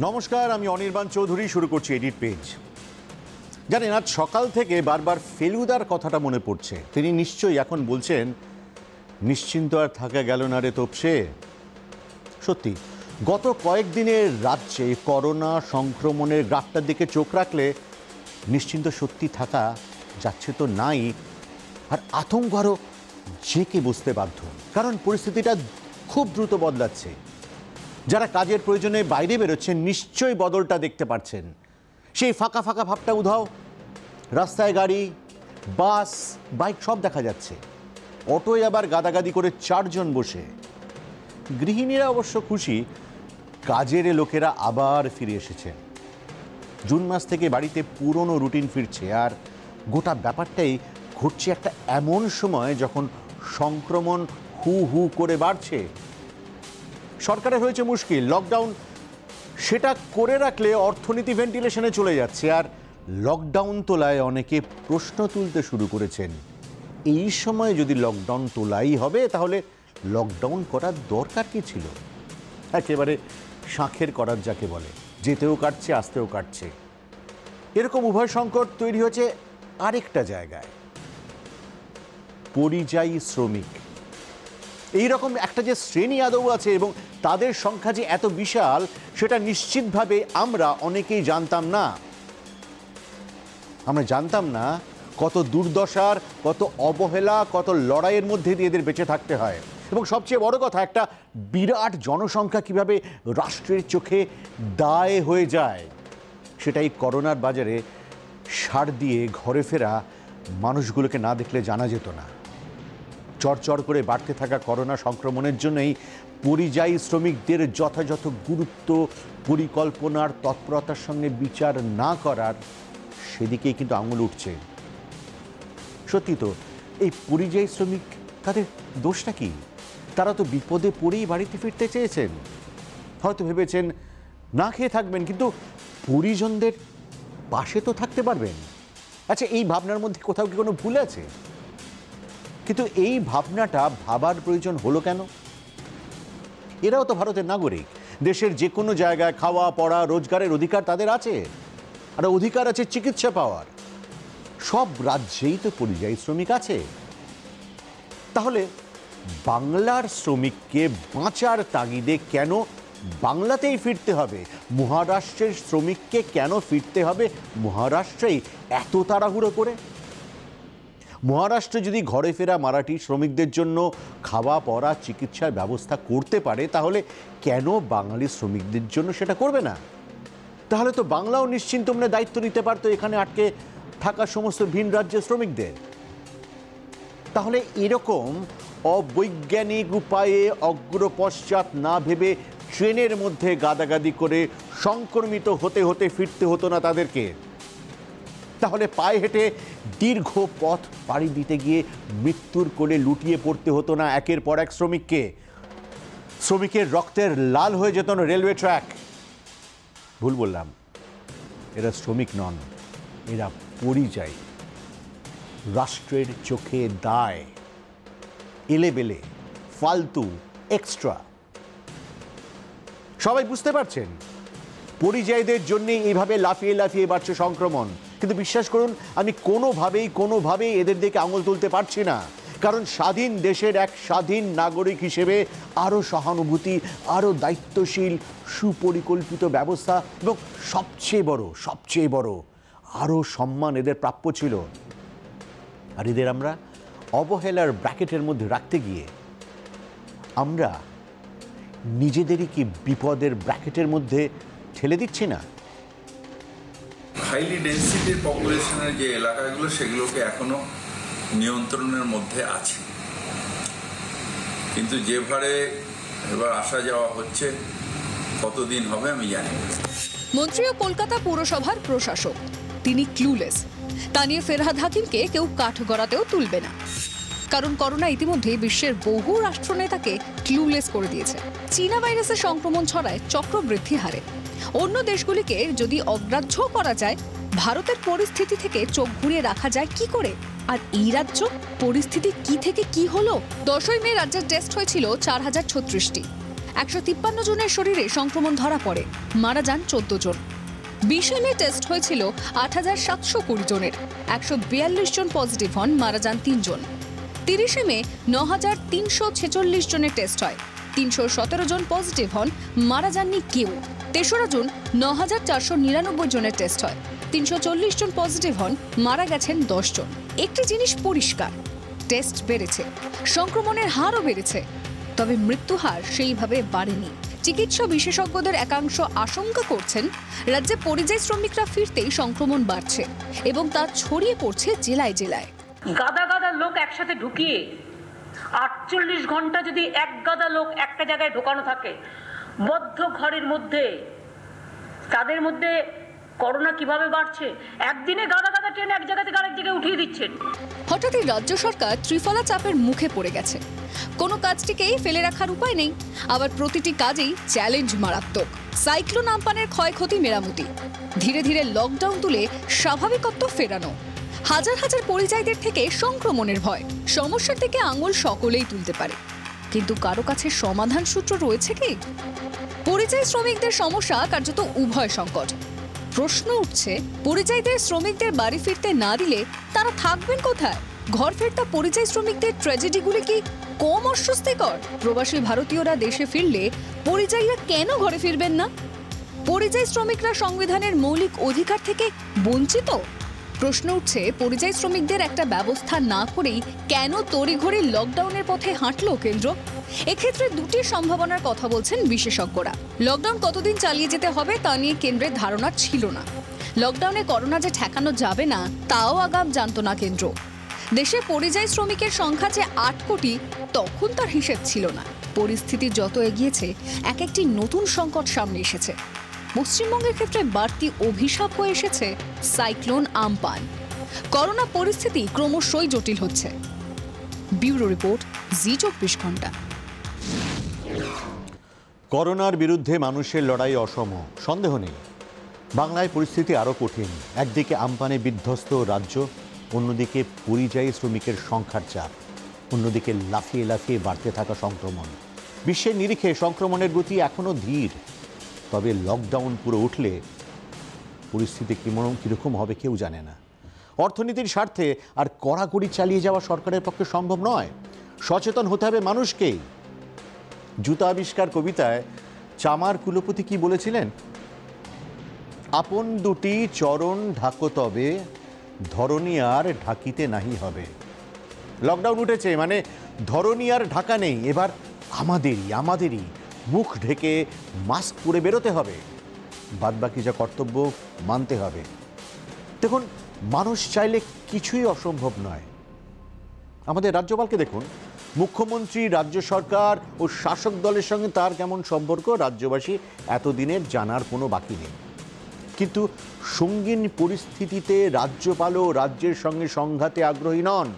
নমস্কার, আমি অনির্বাণ চৌধুরী। শুরু করছি এডিট পেজ। জানেন, আজ সকাল থেকে বারবার ফেলুদার কথাটা মনে পড়ছে। তিনি নিশ্চয়ই এখন বলছেন, নিশ্চিন্ত আর থাকা গেল না রে তোপসে। সত্যি, গত কয়েকদিনের রাজ্যে করোনা সংক্রমণের গ্রাফটার দিকে চোখ রাখলে নিশ্চিন্ত সত্যি থাকা যাচ্ছে তো নাই, আর আতঙ্ক আরও জেঁকে বুঝতে বাধ্য। কারণ পরিস্থিতিটা খুব দ্রুত বদলাচ্ছে। যারা কাজের প্রয়োজনে বাইরে বেরোচ্ছেন নিশ্চয়ই বদলটা দেখতে পাচ্ছেন। সেই ফাঁকা ফাঁকা ভাবটা উধাও। রাস্তায় গাড়ি, বাস, বাইক সব দেখা যাচ্ছে। অটোয় আবার গাদাগাদি করে 4 জন বসে। গৃহিণীরা অবশ্য খুশি, কাজের লোকেরা আবার ফিরে এসেছে। জুন মাস থেকে বাড়িতে পুরনো রুটিন ফিরছে, আর গোটা ব্যাপারটাই ঘটছে একটা এমন সময় যখন সংক্রমণ হু হু করে বাড়ছে। সরকারের হয়েছে মুশকিল, লকডাউন সেটা করে রাখলে অর্থনীতি ভেন্টিলেশনে চলে যাচ্ছে, আর লকডাউন তোলায় অনেকে প্রশ্ন তুলতে শুরু করেছেন। এই সময় যদি লকডাউন তোলাই হবে, তাহলে লকডাউন করার দরকার কি ছিল? একেবারে শাঁখের করার যাকে বলে, যেতেও কাটছে আসতেও কাটছে। এরকম উভয় সংকট তৈরি হয়েছে আরেকটা জায়গায়, পরিযায়ী শ্রমিক। এইরকম একটা যে শ্রেণী আদৌ আছে এবং তাদের সংখ্যা যে এত বিশাল, সেটা নিশ্চিতভাবে আমরা অনেকেই জানতাম না। আমরা জানতাম না কত দুর্দশার, কত অবহেলা, কত লড়াইয়ের মধ্যে দিয়ে এদের বেঁচে থাকতে হয়। এবং সবচেয়ে বড় কথা, একটা বিরাট জনসংখ্যা কিভাবে রাষ্ট্রের চোখে দায় হয়ে যায়, সেটাই করোনার বাজারে সার দিয়ে ঘরে ফেরা মানুষগুলোকে না দেখলে জানা যেত না। চরচর করে বাড়তে থাকা করোনা সংক্রমণের জন্যই পরিযায়ী শ্রমিকদের যথাযথ গুরুত্ব, পরিকল্পনার তৎপরতার সঙ্গে বিচার না করার, সেদিকেই কিন্তু আঙুল উঠছে। সত্যি তো, এই পরিযায়ী শ্রমিক, তাদের দোষটা কি? তারা তো বিপদে পড়েই বাড়িতে ফিরতে চেয়েছেন। হয়তো ভেবেছেন না খেয়ে থাকবেন, কিন্তু পরিজনদের পাশে তো থাকতে পারবেন। আচ্ছা, এই ভাবনার মধ্যে কোথাও কি কোনো ভুল আছে? কিন্তু এই ভাবনাটা ভাবার প্রয়োজন হলো কেন? এরাও তো ভারতের নাগরিক। দেশের যে কোনো জায়গায় খাওয়া, পড়া, রোজগারের অধিকার তাদের আছে, আর অধিকার আছে চিকিৎসা পাওয়ার। সব রাজ্যেই তো পরিযায়ী শ্রমিক আছে। তাহলে বাংলার শ্রমিককে বাঁচার তাগিদে কেন বাংলাতেই ফিরতে হবে? মহারাষ্ট্রের শ্রমিককে কেন ফিরতে হবে মহারাষ্ট্রেই এত তাড়াহুড়ো করে? মহারাষ্ট্র যদি ঘরে ফেরা মারাঠি শ্রমিকদের জন্য খাওয়া, পড়া, চিকিৎসার ব্যবস্থা করতে পারে, তাহলে কেন বাঙালি শ্রমিকদের জন্য সেটা করবে না? তাহলে তো বাংলাও নিশ্চিন্ত মনে দায়িত্ব নিতে পারতো এখানে আটকে থাকা সমস্ত ভিন রাজ্যের শ্রমিকদের। তাহলে এরকম অবৈজ্ঞানিক উপায়ে অগ্রপশ্চাৎ না ভেবে ট্রেনের মধ্যে গাদাগাদি করে সংক্রমিত হতে হতে ফিরতে হতো না তাদেরকে। তাহলে পায়ে হেঁটে দীর্ঘ পথ পাড়ি দিতে গিয়ে মৃত্যুর কোলে লুটিয়ে পড়তে হতো না একের পর এক শ্রমিককে। শ্রমিকের রক্তের লাল হয়ে যেত না রেলওয়ে ট্র্যাক। ভুল বললাম, এরা শ্রমিক নন, এরা পরিযায়ী। রাষ্ট্রের চোখে দায়, এলেবেলে, ফালতু, এক্সট্রা। সবাই বুঝতে পারছেন পরিযায়ীদের জন্যই এইভাবে লাফিয়ে লাফিয়ে বাড়ছে সংক্রমণ। কিন্তু বিশ্বাস করুন, আমি কোনোভাবেই এদের দিকে আঙুল তুলতে পারছি না। কারণ স্বাধীন দেশের এক স্বাধীন নাগরিক হিসেবে আরও সহানুভূতি, আরও দায়িত্বশীল, সুপরিকল্পিত ব্যবস্থা এবং সবচেয়ে বড় আরও সম্মান এদের প্রাপ্য ছিল। আর এদের আমরা অবহেলার ব্র্যাকেটের মধ্যে রাখতে গিয়ে আমরা নিজেদেরই কি বিপদের ব্র্যাকেটের মধ্যে ঠেলে দিচ্ছি না? হাইলি ডেন্সিটি পপুলেশনের যে এলাকাগুলো, সেগুলোকে এখনো নিয়ন্ত্রণের মধ্যে আছে, কিন্তু যে ভারে এবার আসা যাওয়া হচ্ছে, কতদিন হবে আমি জানি না। মন্ত্রী ও কলকাতা পুরসভার প্রশাসক, তিনি ক্লুলেস। তা নিয়ে ফেরহাদ হাকিমকে কেউ কাঠগড়াতেও তুলবে না, কারণ করোনা ইতিমধ্যে বিশ্বের বহু রাষ্ট্রনেতাকে ক্লুলেস করে দিয়েছে। চীনা ভাইরাসের সংক্রমণ ছড়ায় চক্রবৃদ্ধি হারে। অন্য দেশগুলিকে যদি অগ্রাহ্য করা যায়, ভারতের পরিস্থিতি থেকে চোখ ঘুরিয়ে রাখা যায় কি করে? আর এই রাজ্য পরিস্থিতি কি থেকে কি হলো? 10ই মে রাজ্যের টেস্ট হয়েছিল 4036টি। 153 জনের শরীরে সংক্রমণ ধরা পড়ে, মারা যান 14 জন। 20 মে টেস্ট হয়েছিল 8720 জনের, 142 জন পজিটিভ হন, মারা যান 3 জন। 30 মে 9346 জনের টেস্ট হয়, 317 জন পজিটিভ হন, মারা যাননি কেউ। 3রা জুন 9499 জনের টেস্ট হয়, 340 জন পজিটিভ হন, মারা গেছেন 10 জন। একটি জিনিস পরিষ্কার, টেস্ট বেড়েছে, সংক্রমণের হারও বেড়েছে, তবে মৃত্যু হার সেইভাবে বাড়েনি। চিকিৎসা বিশেষজ্ঞদের একাংশ আশঙ্কা করছেন রাজ্যে পরিযায়ী শ্রমিকরা ফিরতেই সংক্রমণ বাড়ছে এবং তা ছড়িয়ে পড়ছে জেলায় জেলায়। গাদা গাদা লোক একসাথে ঢুকিয়ে 48 ঘন্টা যদি এক গাদা লোক একটা জায়গায় ঢোকানো থাকে বদ্ধ ঘরের মধ্যে, তাদের মধ্যে করোনা কিভাবে বাড়ছে? একদিনে গাদা গাদা ট্রেন এক জায়গা থেকে আরেক জায়গায় উঠিয়ে দিচ্ছেন। হঠাৎই রাজ্য সরকার ত্রিফলা চাপের মুখে পড়ে গেছে। কোনো কাজটিকেই ফেলে রাখার উপায় নেই, আবার প্রতিটি কাজেই চ্যালেঞ্জ মারাত্মক। সাইক্লোন আম্পানের ক্ষয়ক্ষতি মেরামতি, ধীরে ধীরে লকডাউন তুলে স্বাভাবিকত্ব ফেরানো, হাজার হাজার পরিযায়ীদের থেকে সংক্রমণের ভয়। সমস্যার দিকে আঙুল সকলেই তুলতে পারে, কিন্তু কারো কাছে সমাধান সূত্র রয়েছে কি? পরিযায়ী শ্রমিকদের সমস্যা কার্যত উভয় সংকট। প্রশ্ন উঠছে, পরিযায়ীদের শ্রমিকদের বাড়ি ফিরতে না দিলে তারা থাকবেন কোথায়? ঘর ফেরতা পরিযায়ী শ্রমিকদের ট্র্যাজেডিগুলি কি কম অস্বস্তিকর? প্রবাসী ভারতীয়রা দেশে ফিরলে পরিযায়ীরা কেন ঘরে ফিরবেন না? পরিযায়ী শ্রমিকরা সংবিধানের মৌলিক অধিকার থেকে বঞ্চিত? প্রশ্ন উঠছে, পরিযায়ী শ্রমিকদের একটা ব্যবস্থা না করেই কেন তড়িঘড়ি লকডাউনের পথে হাঁটলো কেন্দ্র? এক্ষেত্রে দুটি সম্ভাবনার কথা বলছেন বিশেষজ্ঞরা। লকডাউন কতদিন চালিয়ে যেতে হবে তা নিয়ে কেন্দ্রের ধারণা ছিল না। লকডাউনে করোনা যে ঠেকানো যাবে না তাও আগাম জানত না কেন্দ্র। দেশে পরিযায়ী শ্রমিকের সংখ্যা যে 8 কোটি, তখন তার হিসেব ছিল না। পরিস্থিতি যত এগিয়েছে, এক একটি নতুন সংকট সামনে এসেছে। পশ্চিমবঙ্গের ক্ষেত্রে বাড়তি অভিশাপ হয়ে এসেছে সাইক্লোন আম্পান। করোনা পরিস্থিতি ক্রমশই জটিল হচ্ছে। ব্যুরো রিপোর্ট, জি24 ঘন্টা। করোনার বিরুদ্ধে মানুষের লড়াই অসম, সন্দেহ নেই। বাংলায় পরিস্থিতি আরও কঠিন। একদিকে আম্পানে বিধ্বস্ত রাজ্য, অন্যদিকে পরিযায়ী শ্রমিকের সংখ্যার চাপ, অন্যদিকে লাফিয়ে লাফিয়ে বাড়তে থাকা সংক্রমণ। বিশ্বের নিরিখে সংক্রমণের গতি এখনও ধীর, তবে লকডাউন পুরো উঠলে পরিস্থিতি কীরকম হবে কেউ জানে না। অর্থনীতির স্বার্থে আর কড়াকড়ি চালিয়ে যাওয়া সরকারের পক্ষে সম্ভব নয়। সচেতন হতে হবে মানুষকেই। জুতা আবিষ্কার কবিতায় চামার কুলপতি কি বলেছিলেন? আপন দুটি চরণ ঢাকো তবে, ধরণী আর ঢাকিতে নাহি হবে। লকডাউন উঠেছে মানে ধরণী আর ঢাকা নেই, এবার আমাদেরই মুখ ঢেকে মাস্ক পরে বেরোতে হবে, বাদবাকি যা কর্তব্য মানতে হবে। দেখুন, মানুষ চাইলে কিছুই অসম্ভব নয়। আমাদের রাজ্যপালকে দেখুন, মুখ্যমন্ত্রী, রাজ্য সরকার ও শাসক দলের সঙ্গে তার কেমন সম্পর্ক রাজ্যবাসী এতদিনের জানার কোনো বাকি নেই। কিন্তু সঙ্গীন পরিস্থিতিতে রাজ্যপালও রাজ্যের সঙ্গে সংঘাতে আগ্রহী নন।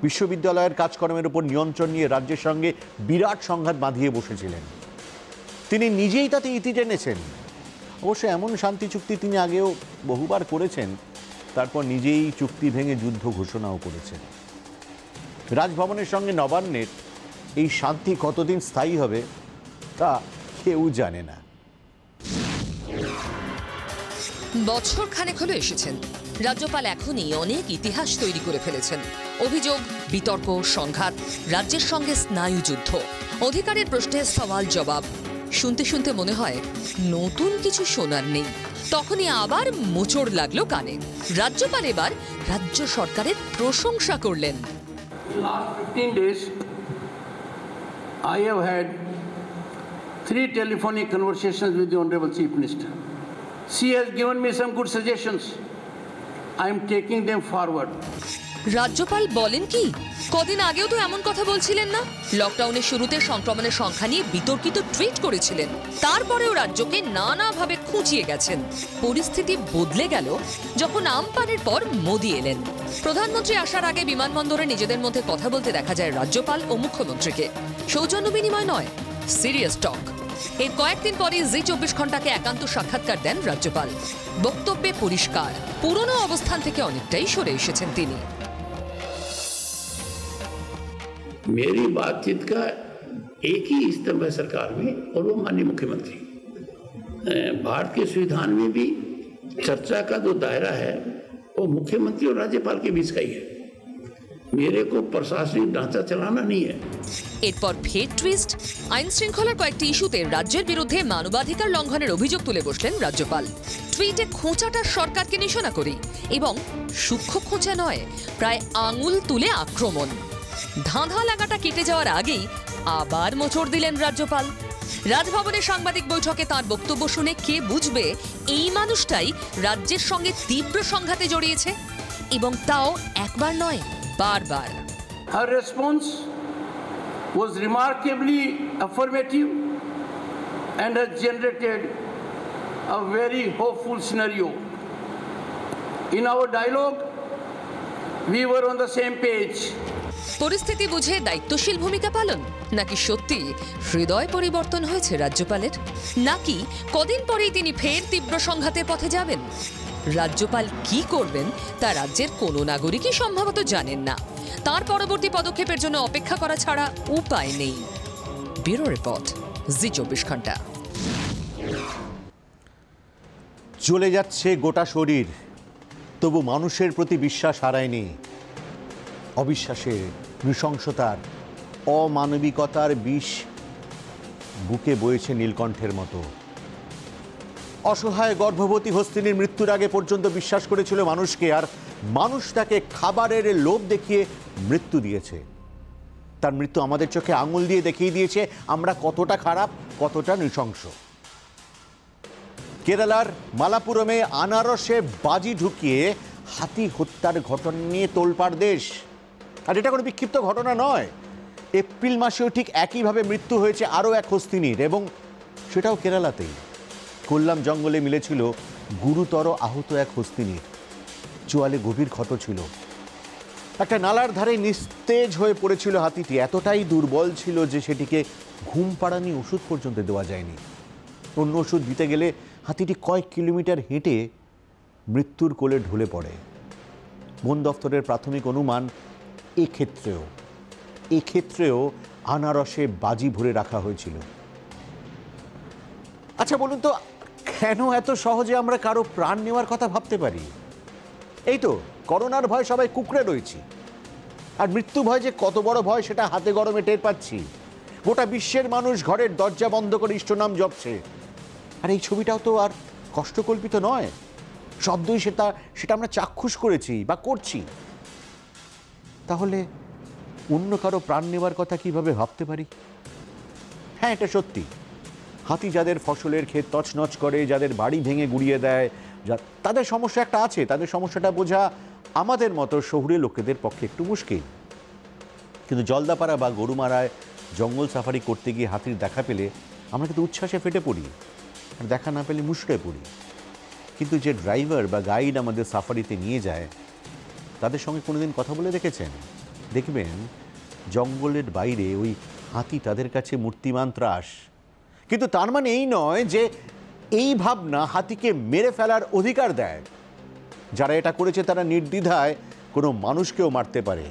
বিশ্ববিদ্যালয়ের কাজকর্মের উপর নিয়ন্ত্রণ নিয়ে রাজ্যের সঙ্গে বিরাট সংঘাত বাঁধিয়ে বসেছিলেন। তিনি নিজেই তাতে ইতি টেনেছেন। অবশ্য এমন শান্তি চুক্তি তিনি আগেও বহুবার করেছেন, তারপর নিজেই চুক্তি ভেঙে যুদ্ধ ঘোষণাও করেছেন। রাজভবনের সঙ্গে নবান্নের এই শান্তি কতদিন স্থায়ী হবে তা কেউ জানে না। বছর খানেক হলো এসেছেন রাজ্যপাল, এখনই অনেক ইতিহাস তৈরি করে ফেলেছেন। অভিযোগ, বিতর্ক, সংঘাত, রাজ্যের সঙ্গে স্নায়ুযুদ্ধ, অধিকারের প্রশ্নে সওয়াল জবাব। শুনতে শুনতে মনে হয় নতুন কিছু শোনার নেই। তখনই আবার মোচড় লাগলো কানে। রাজ্যপাল এবার রাজ্য সরকারের প্রশংসা করলেন। Last 15 days, I have had 3 telephonic conversations with the Honorable Chief Minister. She has given me some good suggestions. I am taking them forward. রাজ্যপাল বলেন কি? কদিন আগেও তো এমন কথা বলছিলেন না? লকডাউনের শুরুতে সংক্রমণের সংখ্যা নিয়ে বিতর্কিত টুইট করেছিলেন। তারপরেও রাজ্যকে নানাভাবে খুঁচিয়ে গেছেন। পরিস্থিতি বদলে গেল যখন আমপানের পর মোদি এলেন। প্রধানমন্ত্রী আসার আগে বিমানবন্দরে নিজেদের মধ্যে কথা বলতে দেখা যায় রাজ্যপাল ও মুখ্যমন্ত্রীকে। সৌজন্য বিনিময় নয়, সিরিয়াস টক। এর কয়েকদিন পরে জি24 ঘন্টাকে একান্ত সাক্ষাৎকার দেন রাজ্যপাল। বক্তব্যে পরিষ্কার, পুরনো অবস্থান থেকে অনেকটাই সরে এসেছেন তিনি। मेरी बातचीत का एक ही स्तंभ है सरकार में और वो माननीय मुख्यमंत्री। भारत के संविधान में भी चर्चा का जो दायरा है वो मुख्यमंत्री और राज्यपाल के बीच का ही है। मेरे को प्रशासनिक ढांचा चलाना नहीं है। এরপর ফের টুইস্ট, আইন শৃঙ্খলার কয়েকটি ইস্যুতে রাজ্যের বিরুদ্ধে মানবাধিকার লঙ্ঘনের অভিযোগ তুলে বসলেন রাজ্যপাল। টুইটে খোঁচাটা সরকারকে নিশানা করে এবং সূক্ষ্ম খোঁচা নয়, প্রায় আঙুল তুলে আক্রমণ। ধাঁধা লাগাটা কেটে যাওয়ার আগেই আবার মোচড় দিলেন রাজ্যপাল। রাজভবনের সাংবাদিক বৈঠকে তার বক্তব্য শুনে কে বুঝবে এই মানুষটাই রাজ্যের সঙ্গে তীব্র সংঘাতে জড়িয়েছে, এবং তাও একবার নয়, বারবার। Her response was remarkably affirmative and has generated a very hopeful scenario. In our dialogue, we were on the same page. পরিস্থিতি বুঝে দায়িত্বশীল ভূমিকা পালন, নাকি সত্যি হৃদয় পরিবর্তন হয়েছে রাজ্যপালের, নাকি কদিন পরেই তিনি ফের তীব্র সংঘাতের পথে যাবেন? রাজ্যপাল কি করবেন তা রাজ্যের কোনো নাগরিকই সম্ভবত জানেন না। তার পরবর্তী পদক্ষেপের জন্য অপেক্ষা করা ছাড়া উপায় নেই। ব্যুরো রিপোর্ট, জি 24 ঘন্টা। চলে যাচ্ছে গোটা শরীর, তবু মানুষের প্রতি বিশ্বাস হারায়নি। অবিশ্বাসের, নৃশংসতার, অমানবিকতার বিষ বুকে বয়েছে নীলকণ্ঠের মতো। অসহায় গর্ভবতী হস্তিনীর মৃত্যুর আগে পর্যন্ত বিশ্বাস করেছিল মানুষকে, আর মানুষ তাকে খাবারের লোভ দেখিয়ে মৃত্যু দিয়েছে। তার মৃত্যু আমাদের চোখে আঙুল দিয়ে দেখিয়ে দিয়েছে আমরা কতটা খারাপ, কতটা নৃশংস। কেরালার মালাপুরমে আনারসে বাজি ঢুকিয়ে হাতি হত্যার ঘটনা নিয়ে তোলপাড় দেশ। আর এটা কোনো বিক্ষিপ্ত ঘটনা নয়। এপ্রিল মাসেও ঠিক একইভাবে মৃত্যু হয়েছে আরও এক হস্তিনীর, এবং সেটাও কেরালাতেই। কোল্লাম জঙ্গলে মিলেছিল গুরুতর আহত এক হস্তিনীর। চোয়ালে গভীর ক্ষত ছিল। একটা নালার ধারে নিস্তেজ হয়ে পড়েছিল হাতিটি। এতটাই দুর্বল ছিল যে সেটিকে ঘুম পাড়ানি ওষুধ পর্যন্ত দেওয়া যায়নি। অন্য ওষুধ দিতে গেলে হাতিটি কয়েক কিলোমিটার হেঁটে মৃত্যুর কোলে ঢলে পড়ে। বন দফতরের প্রাথমিক অনুমান এক্ষেত্রেও আনারসে বাজি ভরে রাখা হয়েছিল। আচ্ছা বলুন তো, কেন এত সহজে আমরা কারো প্রাণ নেওয়ার কথা ভাবতে পারি? এই তো করোনার ভয় সবাই কুঁকড়ে রয়েছি, আর মৃত্যু ভয় যে কত বড় ভয় সেটা হাতে গরমে টের পাচ্ছি। গোটা বিশ্বের মানুষ ঘরের দরজা বন্ধ করে ইষ্টনাম জপছে। আর এই ছবিটাও তো আর কষ্টকল্পিত নয়, সদ্যই সেটা আমরা চাক্ষুষ করেছি বা করছি। তাহলে অন্য কারো প্রাণ নেওয়ার কথা কিভাবে ভাবতে পারি? হ্যাঁ, এটা সত্যি। হাতি যাদের ফসলের ক্ষেত তছনছ করে, যাদের বাড়ি ভেঙে গুড়িয়ে দেয়, তাদের সমস্যা একটা আছে। তাদের সমস্যাটা বোঝা আমাদের মতো শহুরে লোকেদের পক্ষে একটু মুশকিল। কিন্তু জলদাপাড়া বা গরুমারায় জঙ্গল সাফারি করতে গিয়ে হাতির দেখা পেলে আমরা কিন্তু উচ্ছ্বাসে ফেটে পড়ি, আর দেখা না পেলে মুশড়ে পড়ি। কিন্তু যে ড্রাইভার বা গাইড আমাদের সাফারিতে নিয়ে যায়, তাদের সঙ্গে কোনোদিন কথা বলে দেখেছেন? দেখবেন জঙ্গলের বাইরে ওই হাতি তাদের কাছে মূর্তিমান ত্রাস। কিন্তু তার মানে এই নয় যে এই ভাবনা হাতিকে মেরে ফেলার অধিকার দেয়। যারা এটা করেছে তারা নির্দ্বিধায় কোনো মানুষকেও মারতে পারে।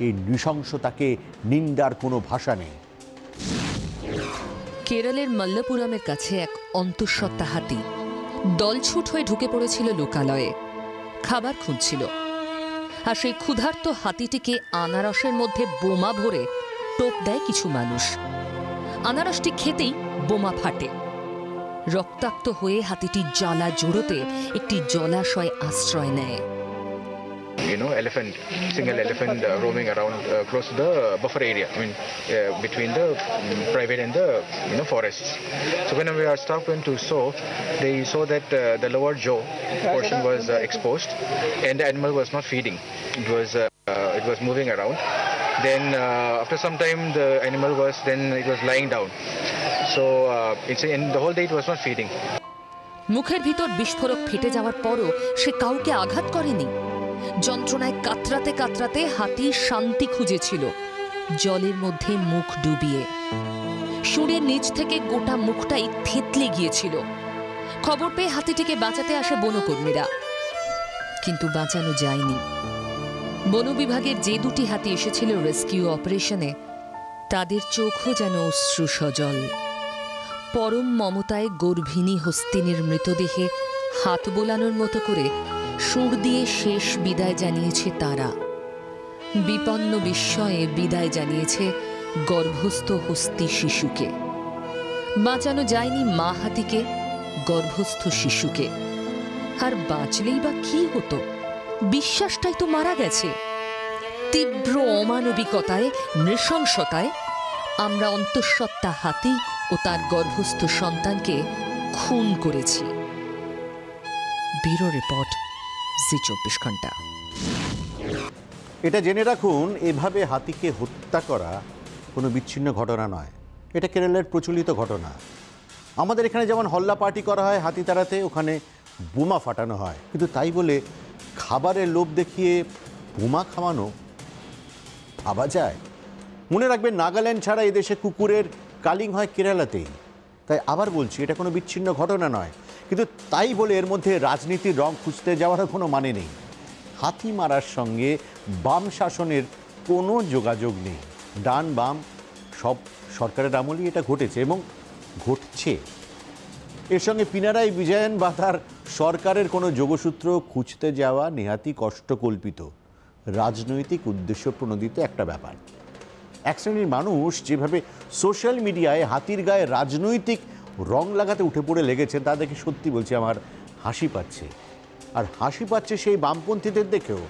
এই নৃশংসতাকে নিন্দার কোনো ভাষা নেই। কেরলের মল্লপুরমের কাছে এক অন্তঃসত্ত্বা হাতি দলছুট হয়ে ঢুকে পড়েছিল লোকালয়ে। খাবার খুঁজছিল, আর সেই ক্ষুধার্ত হাতিটিকে আনারসের মধ্যে বোমা ভরে টোপ দেয় কিছু মানুষ। আনারসটি খেতেই বোমা ফাটে। রক্তাক্ত হয়ে হাতিটি জ্বালা জোড়োতে একটি জলাশয় আশ্রয় নেয়। single elephant roaming around close to the buffer area. Between the private and the forests. So when our staff went to saw, they saw that the lower jaw portion was exposed, and the animal was not feeding. It was moving around. Then after some time, the animal was lying down. So in the whole day it was not feeding. মুখের ভিতর বিস্ফোরক ফেটে যাওয়ার পরও সে কাউকে আঘাত করেনি। যন্ত্রণায় কাতরাতে কাতরাতে হাতি শান্তি খুঁজেছিল জলের মধ্যে মুখ ডুবিয়ে। সুরের নিচ থেকে গোটা মুখটাই থেতলে গিয়েছিল। খবর পেয়ে হাতিটিকে বাঁচাতে আসে বনকর্মীরা, কিন্তু বাঁচানো যায়নি। বন বিভাগের যে দুটি হাতি এসেছিল রেস্কিউ অপারেশনে, তাদের চোখও যেন অশ্রু সজল। পরম মমতায় গর্ভিণী হস্তিনীর মৃতদেহে হাত বোলানোর মতো করে সুর দিয়ে শেষ বিদায় জানিয়েছে তারা। বিপন্ন বিস্ময়ে বিদায় জানিয়েছে গর্ভস্থ হস্তি শিশুকে। বাঁচানো যায়নি মা হাতিকে, গর্ভস্থ শিশুকে। আর বাঁচলেই বা কি হতো? বিশ্বাসটাই তো মারা গেছে। তীব্র অমানবিকতায়, নৃশংসতায় আমরা অন্তঃসত্ত্বা হাতি ও তার গর্ভস্থ সন্তানকে খুন করেছি। ব্যুরো রিপোর্ট, জি 24 ঘন্টা। এটা জেনে রাখুন, এভাবে হাতিকে হত্যা করা কোনো বিচ্ছিন্ন ঘটনা নয়। এটা কেরলের প্রচলিত ঘটনা। আমাদের এখানে যেমন হল্লা পার্টি করা হয় হাতি তাড়াতে, ওখানে বোমা ফাটানো হয়। কিন্তু তাই বলে খাবারের লোভ দেখিয়ে বোমা খাওয়ানো ভাবা যায়? মনে রাখবেন, নাগাল্যান্ড ছাড়া এদেশে কুকুরের কালিং হয় কেরালাতেই। তাই আবার বলছি, এটা কোনো বিচ্ছিন্ন ঘটনা নয়। কিন্তু তাই বলে এর মধ্যে রাজনীতির রং খুঁজতে যাওয়ারও কোনো মানে নেই। হাতি মারার সঙ্গে বাম শাসনের কোনো যোগাযোগ নেই। ডান বাম সব সরকারের আমলেই এটা ঘটেছে এবং ঘটছে। এর সঙ্গে পিনারাই বিজয়ন বা তার সরকারের কোনো যোগসূত্র খুঁজতে যাওয়া নেহাতি কষ্টকল্পিত, রাজনৈতিক উদ্দেশ্য প্রণোদিত একটা ব্যাপার। এক শ্রেণীর মানুষ যেভাবে সোশ্যাল মিডিয়ায় হাতির গায়ে রাজনৈতিক রং লাগাতে উঠে পড়ে লেগেছে, তা দেখে সত্যি বলছি আমার হাসি পাচ্ছে। আর হাসি পাচ্ছে সেই বামপন্থীদের দেখেও